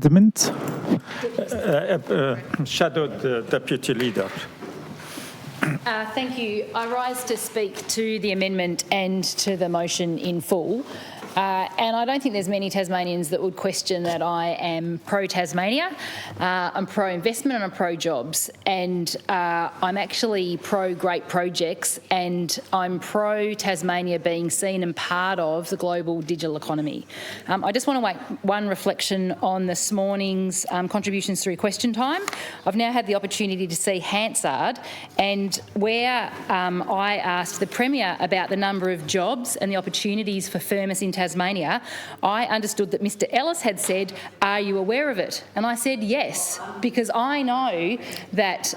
Amendment. Shadow Deputy Leader. Thank you. I rise to speak to the amendment and to the motion in full. And I don't think there's many Tasmanians that would question that I am pro-Tasmania, I'm pro-investment and I'm pro-jobs. And I'm actually pro-great projects, and I'm pro-Tasmania being seen and part of the global digital economy. I just want to make one reflection on this morning's contributions through question time. I've now had the opportunity to see Hansard, and where I asked the Premier about the number of jobs and the opportunities for firms in Tasmania, I understood that Mr Ellis had said, "Are you aware of it?" And I said yes, because I know that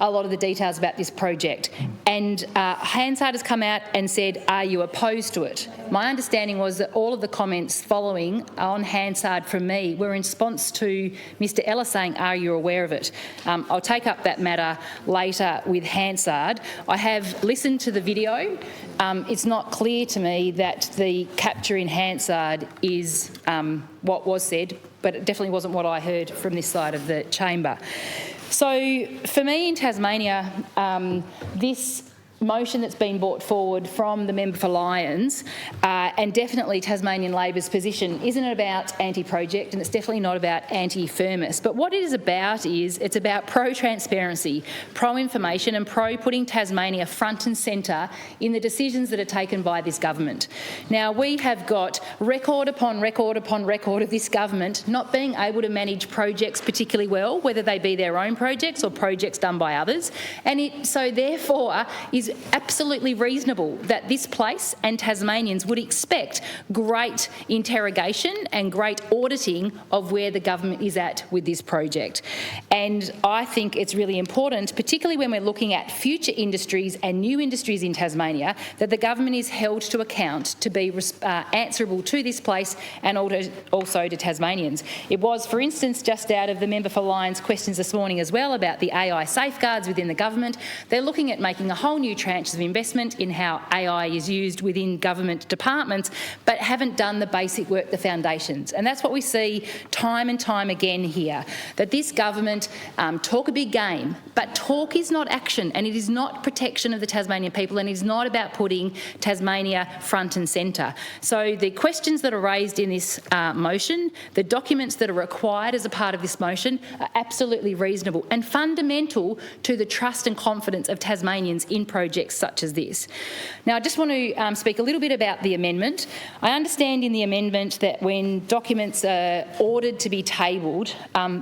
a lot of the details about this project. And Hansard has come out and said, "Are you opposed to it?" My understanding was that all of the comments following on Hansard from me were in response to Mr Ellis saying, "Are you aware of it?" I'll take up that matter later with Hansard. I have listened to the video. It's not clear to me that the capture in Hansard is what was said, but it definitely wasn't what I heard from this side of the chamber. So for me in Tasmania, this motion that's been brought forward from the member for Lyons, and definitely Tasmanian Labor's position, isn't about anti-project, and it's definitely not about anti-Firmus. But what it is about is it's about pro-transparency, pro-information and pro-putting Tasmania front and centre in the decisions that are taken by this government. Now, we have got record upon record upon record of this government not being able to manage projects particularly well, whether they be their own projects or projects done by others, and it so therefore is absolutely reasonable that this place and Tasmanians would expect great interrogation and great auditing of where the government is at with this project. And I think it's really important, particularly when we're looking at future industries and new industries in Tasmania, that the government is held to account to be answerable to this place and also to Tasmanians. It was, for instance, just out of the member for Lyons' questions this morning as well about the AI safeguards within the government. They're looking at making a whole new tranches of investment in how AI is used within government departments, but haven't done the basic work, the foundations. And that's what we see time and time again here, that this government talk a big game, but talk is not action, and it is not protection of the Tasmanian people, and it is not about putting Tasmania front and centre. So the questions that are raised in this motion, the documents that are required as a part of this motion are absolutely reasonable and fundamental to the trust and confidence of Tasmanians in projects such as this. Now, I just want to speak a little bit about the amendment. I understand in the amendment that when documents are ordered to be tabled,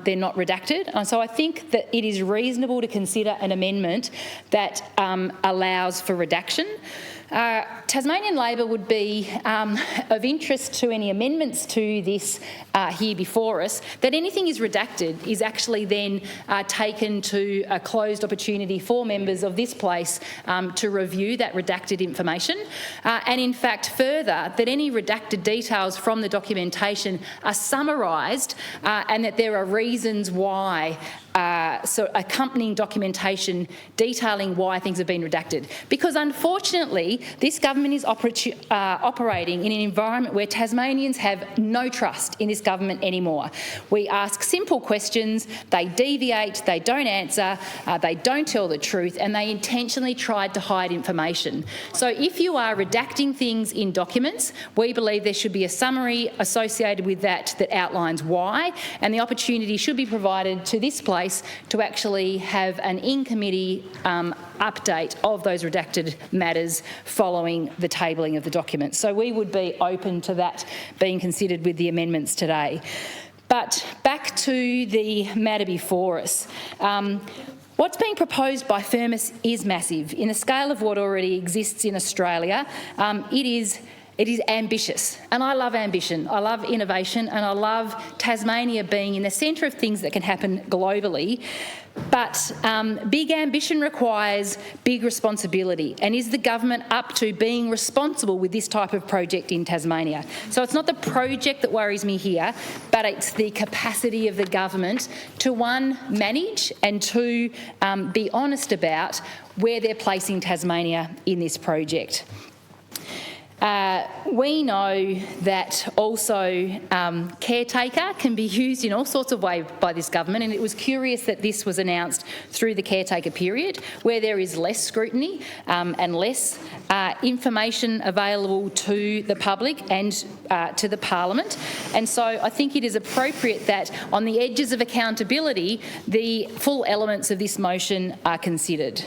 they're not redacted. And so I think that it is reasonable to consider an amendment that allows for redaction. Tasmanian Labor would be of interest to any amendments to this here before us, that anything is redacted is actually then taken to a closed opportunity for members of this place to review that redacted information. And in fact, further, that any redacted details from the documentation are summarised and that there are reasons why so accompanying documentation detailing why things have been redacted. Because unfortunately, this government is operating in an environment where Tasmanians have no trust in this government anymore. We ask simple questions, they deviate, they don't answer, they don't tell the truth, and they intentionally tried to hide information. So if you are redacting things in documents, we believe there should be a summary associated with that that outlines why, and the opportunity should be provided to this place to actually have an in-committee update of those redacted matters following the tabling of the documents. So we would be open to that being considered with the amendments today. But back to the matter before us. What's being proposed by Firmus is massive. In the scale of what already exists in Australia, it is ambitious, and I love ambition, I love innovation, and I love Tasmania being in the centre of things that can happen globally. But big ambition requires big responsibility, and is the government up to being responsible with this type of project in Tasmania? So it's not the project that worries me here, but it's the capacity of the government to, one, manage, and two, be honest about where they're placing Tasmania in this project. We know that also caretaker can be used in all sorts of ways by this government, and it was curious that this was announced through the caretaker period, where there is less scrutiny and less information available to the public and to the parliament. And so I think it is appropriate that on the edges of accountability, the full elements of this motion are considered.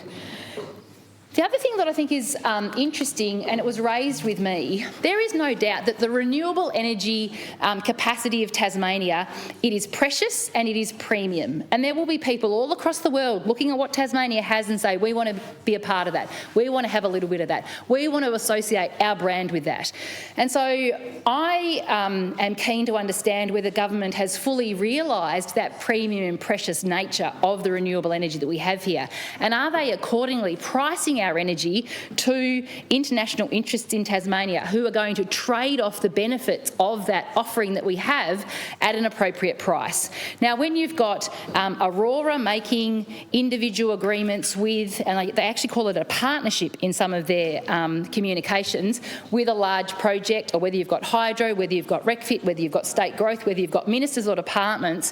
The other thing that I think is interesting, and it was raised with me, there is no doubt that the renewable energy capacity of Tasmania, it is precious and it is premium. And there will be people all across the world looking at what Tasmania has and say, we want to be a part of that. We want to have a little bit of that. We want to associate our brand with that. And so I am keen to understand whether government has fully realised that premium and precious nature of the renewable energy that we have here. And are they accordingly pricing our energy to international interests in Tasmania who are going to trade off the benefits of that offering that we have at an appropriate price. Now, when you've got Aurora making individual agreements with, and they actually call it a partnership in some of their communications, with a large project, or whether you've got hydro, whether you've got RecFit, whether you've got state growth, whether you've got ministers or departments,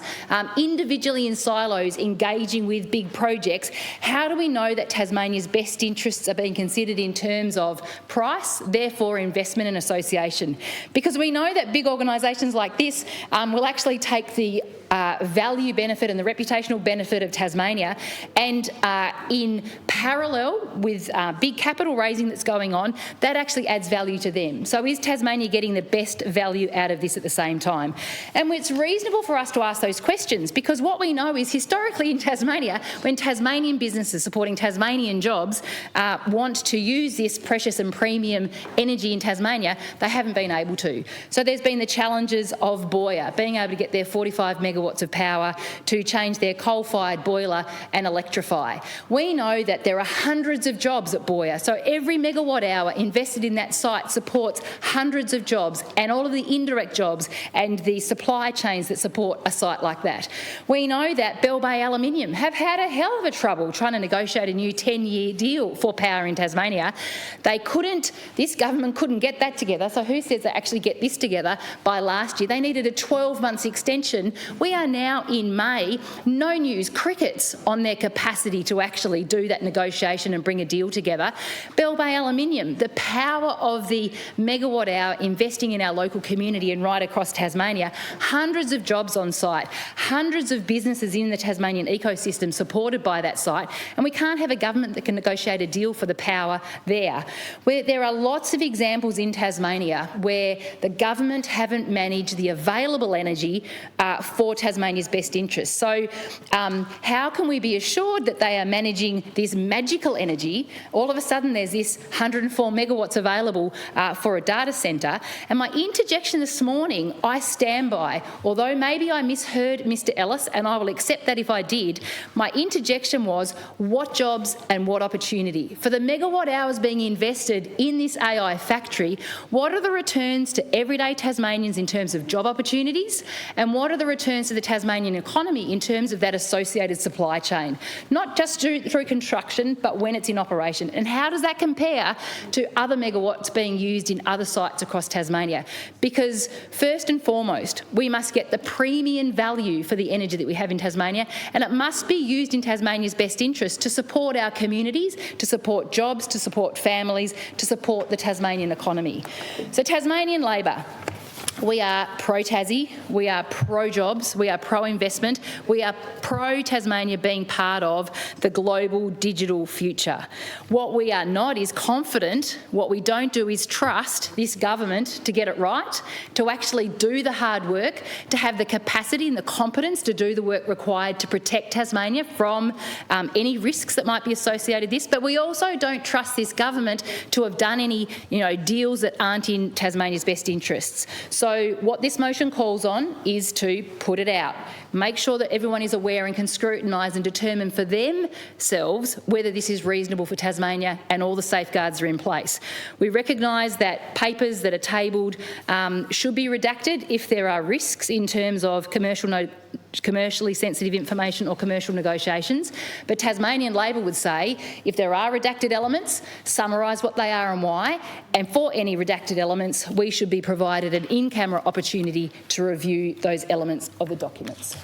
individually in silos engaging with big projects, how do we know that Tasmania's best interests are being considered in terms of price, therefore investment and association? Because we know that big organisations like this will actually take the value benefit and the reputational benefit of Tasmania, and in parallel with big capital raising that's going on, that actually adds value to them. So is Tasmania getting the best value out of this at the same time? And it's reasonable for us to ask those questions, because what we know is historically in Tasmania, when Tasmanian businesses supporting Tasmanian jobs want to use this precious and premium energy in Tasmania, they haven't been able to. So there's been the challenges of Boyer being able to get their 45 megawatts of power to change their coal-fired boiler and electrify. We know that there are hundreds of jobs at Boyer, so every megawatt hour invested in that site supports hundreds of jobs and all of the indirect jobs and the supply chains that support a site like that. We know that Bell Bay Aluminium have had a hell of a trouble trying to negotiate a new 10-year deal for power in Tasmania. This government couldn't get that together, so who says they actually get this together by last year? They needed a 12-month extension. We are now in May, no news, crickets on their capacity to actually do that negotiation and bring a deal together. Bell Bay Aluminium, the power of the megawatt hour investing in our local community and right across Tasmania, hundreds of jobs on site, hundreds of businesses in the Tasmanian ecosystem supported by that site, and we can't have a government that can negotiate a deal for the power there. There are lots of examples in Tasmania where the government haven't managed the available energy for Tasmania's best interests. So how can we be assured that they are managing this magical energy? All of a sudden there's this 104 megawatts available for a data centre, and my interjection this morning I stand by, although maybe I misheard Mr Ellis, and I will accept that if I did. My interjection was what jobs and what opportunity. For the megawatt hours being invested in this AI factory, what are the returns to everyday Tasmanians in terms of job opportunities, and what are the returns to the Tasmanian economy in terms of that associated supply chain, not just through construction but when it's in operation? And how does that compare to other megawatts being used in other sites across Tasmania? Because first and foremost, we must get the premium value for the energy that we have in Tasmania, and it must be used in Tasmania's best interest to support our communities, to support jobs, to support families, to support the Tasmanian economy. So Tasmanian Labor, we are pro-Tassie, we are pro-jobs, we are pro-investment, we are pro-Tasmania being part of the global digital future. What we are not is confident, what we don't do is trust this government to get it right, to actually do the hard work, to have the capacity and the competence to do the work required to protect Tasmania from any risks that might be associated with this. But we also don't trust this government to have done any deals that aren't in Tasmania's best interests. So what this motion calls on is to put it out. Make sure that everyone is aware and can scrutinise and determine for themselves whether this is reasonable for Tasmania and all the safeguards are in place. We recognise that papers that are tabled should be redacted if there are risks in terms of commercial commercially sensitive information or commercial negotiations. But Tasmanian Labor would say if there are redacted elements, summarise what they are and why, and for any redacted elements, we should be provided an in-camera opportunity to review those elements of the documents.